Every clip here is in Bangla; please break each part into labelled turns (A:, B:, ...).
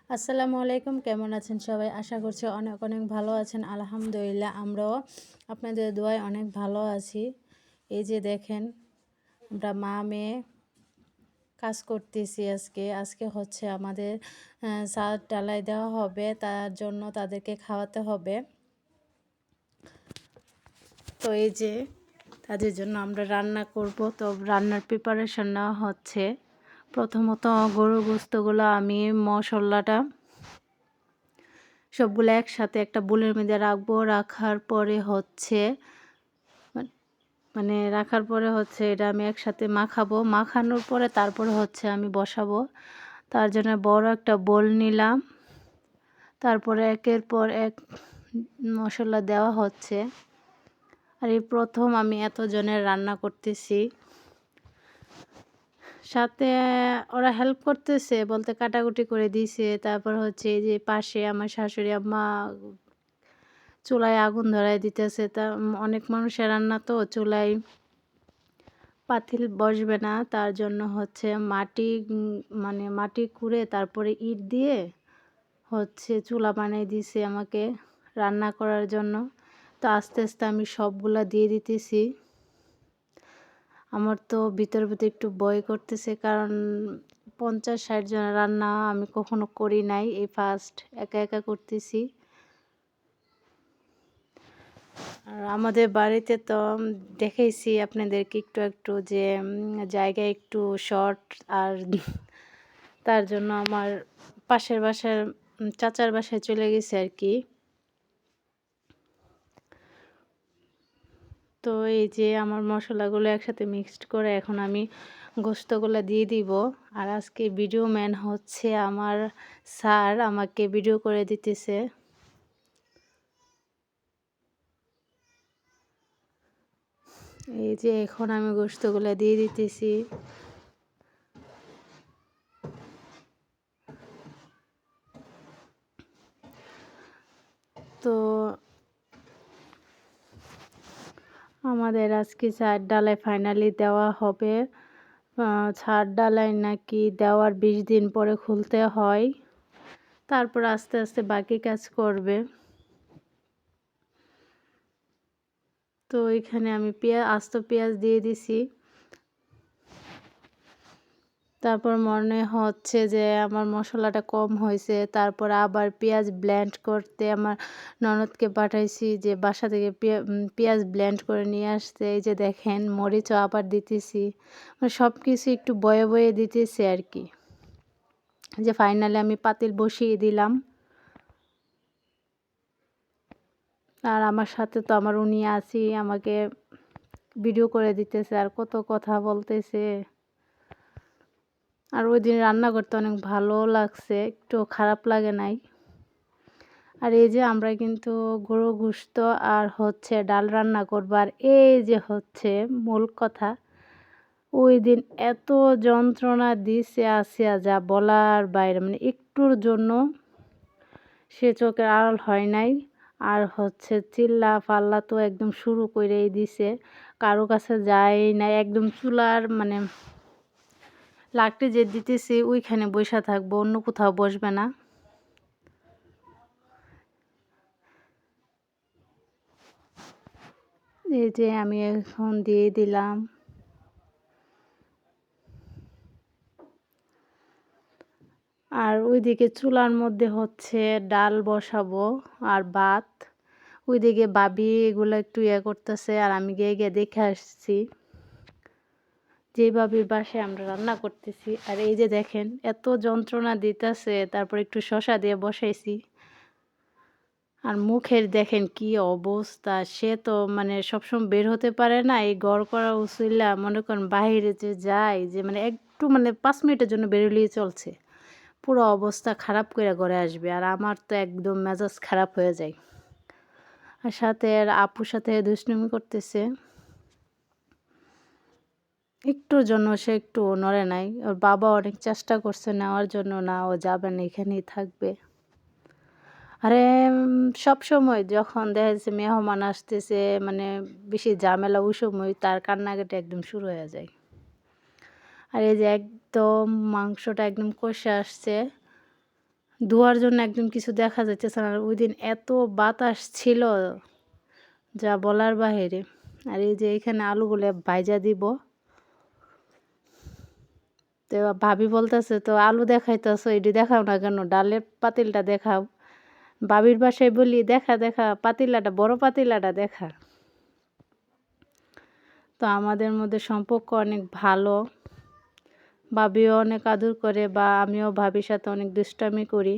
A: আসসালামু আলাইকুম, কেমন আছেন সবাই? আশা করছি অনেক অনেক ভালো আছেন। আলহামদুলিল্লাহ আমরাও আপনাদের দোয়ায় অনেক ভালো আছি। এই যে দেখেন, আমরা মা মেয়ে কাজ করতেছি। আজকে হচ্ছে আমাদের ছাদ ঢালাই দেওয়া হবে, তার জন্য তাদেরকে খাওয়াতে হবে। তো এই যে তাদের জন্য আমরা রান্না করব। তো রান্নার প্রিপারেশন নেওয়া হচ্ছে। প্রথমত গরুর গোস্তগুলো আমি মশলাটা সবগুলো একসাথে একটা বোলের মধ্যে রাখবো। রাখার পরে হচ্ছে এটা আমি একসাথে মাখাবো। মাখানোর পরে তারপরে হচ্ছে আমি বসাবো। তার জন্য বড় একটা বোল নিলাম। তারপরে একের পর এক মশলা দেওয়া হচ্ছে। আর এই প্রথম আমি এতজনের রান্না করতেছি। সাথে ওরা হেল্প করতেছে বলতে কাটাকুটি করে দিয়েছে। তারপর হচ্ছে এই যে পাশে আমার শাশুড়ি আম্মা চুলায় আগুন ধরায় দিতেছে। তা অনেক মানুষের রান্না, তো চুলায় পাতিল বসবে না, তার জন্য হচ্ছে মাটি খুঁড়ে তারপরে ইট দিয়ে হচ্ছে চুলা বানিয়ে দিছে আমাকে রান্না করার জন্য। তো আস্তে আস্তে আমি সবগুলা দিয়ে দিতেছি। আমার তো ভিতর একটু ভয় করতেছে, কারণ 50-60 জনের রান্না আমি কখনো করি নাই, এই ফার্স্ট একা একা করতেছি। আর আমাদের বাড়িতে তো দেখাইছি আপনাদেরকে একটু একটু যে জায়গা একটু শর্ট, আর তার জন্য আমার পাশের বাসার চাচার বাসায় চলে গেছে আর কি। তো এই যে আমার মশলাগুলো একসাথে মিক্সড করে এখন আমি গোস্তগুলো দিয়ে দিব। আর আজকে ভিডিও ম্যান হচ্ছে আমার স্যার, আমাকে ভিডিও করে দিতেছে। এই যে এখন আমি গোস্তগুলো দিয়ে দিতেছি। তো আমাদের আজকে ছাদ ঢালাই ফাইনালি দেওয়া হবে। ছাদ ঢালাই নাকি দেওয়ার 20 দিন পরে খুলতে হয়, তারপর আস্তে আস্তে বাকি কাজ করবে। তো এখানে আমি আস্ত পেঁয়াজ দিয়ে দিছি। তারপর মনে হচ্ছে যে আমার মশলাটা কম হয়েছে, তারপর আবার পেঁয়াজ ব্লেন্ড করতে আমার ননদকে পাঠাইছি, যে বাসা থেকে পেঁয়াজ ব্লেন্ড করে নিয়ে আসতে। এই যে দেখেন মরিচও আবার দিতেছি, মানে সব কিছু একটু বয়ে বয়ে দিতেছি আর কি। যে ফাইনালি আমি পাতিল বসিয়ে দিলাম। আর আমার সাথে তো আমার উনি আছি, আমাকে ভিডিও করে দিতেছে আর কত কথা বলতেছে। আর ওই দিন রান্না করতে অনেক ভালো লাগছে, একটু খারাপ লাগে নাই। আর এই যে আমরা কিন্তু গরু গোশত আর হচ্ছে ডাল রান্না করব। আর এই যে হচ্ছে মূল কথা, ওই দিন এত যন্ত্রণা দিছে আসিয়া যা বলার বাইরে, মানে একটুর জন্য সে চোখের আড়াল হয় নাই। আর হচ্ছে চিল্লা পাল্লা তো একদম শুরু করেই দিছে, কারো কাছে যায় না, একদম চুলার লাকড়ি যে দিতেছি ওইখানে বসে থাকবো, অন্য কোথাও বসবে না। এই যে আমি এখন দিয়ে দিলাম। আর ওইদিকে চুলার মধ্যে হচ্ছে ডাল বসাবো আর ভাত। ওইদিকে ভাবি এগুলো একটু করতেছে, আর আমি গিয়ে গিয়ে দেখে আসছি যে ভাবির বাসায় আমরা রান্না করতেছি। আর এই যে দেখেন এত যন্ত্রণা দিতেছে, তারপর একটু শসা দিয়ে বসাইছি। আর মুখের দেখেন কি অবস্থা, সে তো সবসময় বের হতে পারে না, এই ঘর করা উচিলা মনে করেন বাইরে যে যায়, যে একটু 5 মিনিটের জন্য বেরোলেই চলছে, পুরো অবস্থা খারাপ করে ঘরে আসবে। আর আমার তো একদম মেজাজ খারাপ হয়ে যায়। আর সাথে আর আপুর সাথে দুষ্টুমি করতেছে, একটুর জন্য সে একটু নড়ে নাই। ওর বাবা অনেক চেষ্টা করছে নেওয়ার জন্য, না ও যাবে না, এখানেই থাকবে। আরে সব সময় যখন দেখা যাচ্ছে মেহমান আসতেছে, বেশি ঝামেলা, ওই সময় তার কান্নাকাটি একদম শুরু হয়ে যায়। আর এই যে একদম মাংসটা একদম কষে আসছে, ধোয়ার জন্য একদম কিছু দেখা যাইতেছে না। আর ওইদিন এত বাতাস ছিল যা বলার বাহিরে। আর এই যে এখানে আলুগুলো ভাইজা দিব। তো ভাবি বলতেছে, তো আলু দেখাইতেছো, এটি দেখাও না কেন, ডালের পাতিলটা দেখাও। ভাবির বাসায় বলি, দেখা দেখা পাতিলাটা, বড় পাতিলাটা দেখা। তো আমাদের মধ্যে সম্পর্ক অনেক ভালো। ভাবিও অনেক আদর করে বা আমিও ভাবির সাথে অনেক দুষ্টামি করি।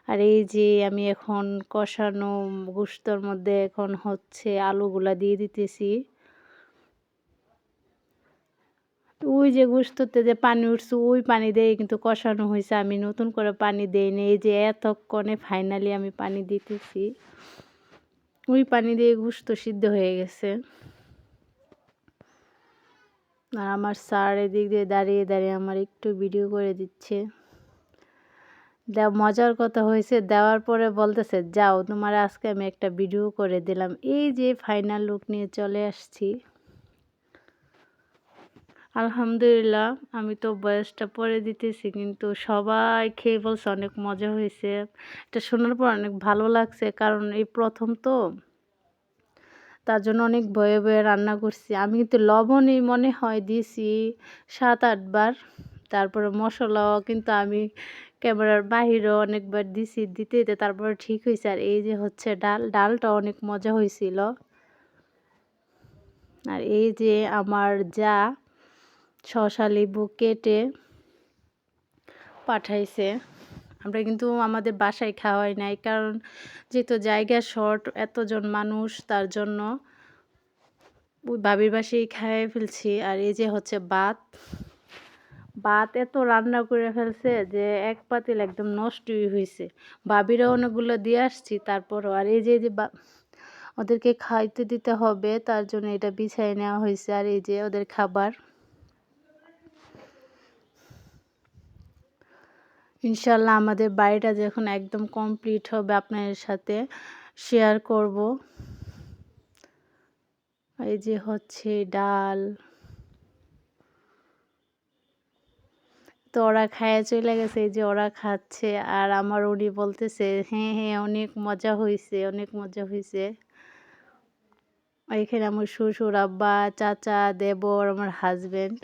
A: আর এই যে আমি এখন কষানো গোশতর মধ্যে এখন হচ্ছে আলুগুলা দিয়ে দিতেছি। ওই যে গোশততে যে পানি উঠছে ওই পানি দিয়ে কিন্তু কষানো হয়েছে, আমি নতুন করে পানি দেইনি। এই যে এতক্ষণে ফাইনালি আমি পানি দিতেছি, ওই পানি দিয়ে গোশত সিদ্ধ হয়ে গেছে। আর আমার স্যার এদিক দিয়ে দাঁড়িয়ে দাঁড়িয়ে আমার একটু ভিডিও করে দিচ্ছে। মজার কথা হয়েছে, দেওয়ার পরে বলতেছে, যাও তোমার আজকে আমি একটা ভিডিও করে দিলাম। এই যে ফাইনাল লুক নিয়ে চলে আসছি। আলহামদুলিল্লাহ, আমি তো বয়সটা পরে দিতেছি, কিন্তু সবাই খেয়ে বলছে অনেক মজা হয়েছে। এটা শোনার পর অনেক ভালো লাগছে, কারণ এই প্রথম তো, তার জন্য অনেক ভয়ে ভয়ে রান্না করছি। আমি কিন্তু লবণই মনে হয় দিয়েছি 7-8 বার। তারপরে মশলাও কিন্তু আমি ক্যামেরার বাহিরেও অনেকবার দিছি, দিতে দিতে তারপরে ঠিক হয়েছে। আর এই যে হচ্ছে ডালটা অনেক মজা হয়েছিল। আর এই যে আমার যা শসা লেবু কেটে পাঠাইছে। আমরা কিন্তু আমাদের বাসায় খাওয়াই নাই, কারণ যেহেতু জায়গা শর্ট, এতজন মানুষ, তার জন্য ওই ভাবির বাসায় খাইয়ে ফেলছি। আর এই যে হচ্ছে ভাত এত রান্না করে ফেলছে যে এক পাতিল একদম নষ্টই হয়েছে। ভাবিরও অনেকগুলো দিয়ে আসছি তারপরও। আর এই যে ওদেরকে খাইতে দিতে হবে, তার জন্য এটা বিছাই নেওয়া হয়েছে। আর এই যে ওদের খাবার, ইনশাল্লাহ আমাদের বাড়িটা যখন একদম কমপ্লিট হবে আপনাদের সাথে শেয়ার করব। এই যে হচ্ছে ডাল। তো ওরা খাইয়ে চলে গেছে, এই যে ওরা খাচ্ছে। আর আমার উনি বলতেছে, হ্যাঁ হ্যাঁ অনেক মজা হয়েছে, অনেক মজা হয়েছে। এখানে আমার শ্বশুর, আব্বা, চাচা, দেবর, আমার হাজবেন্ড।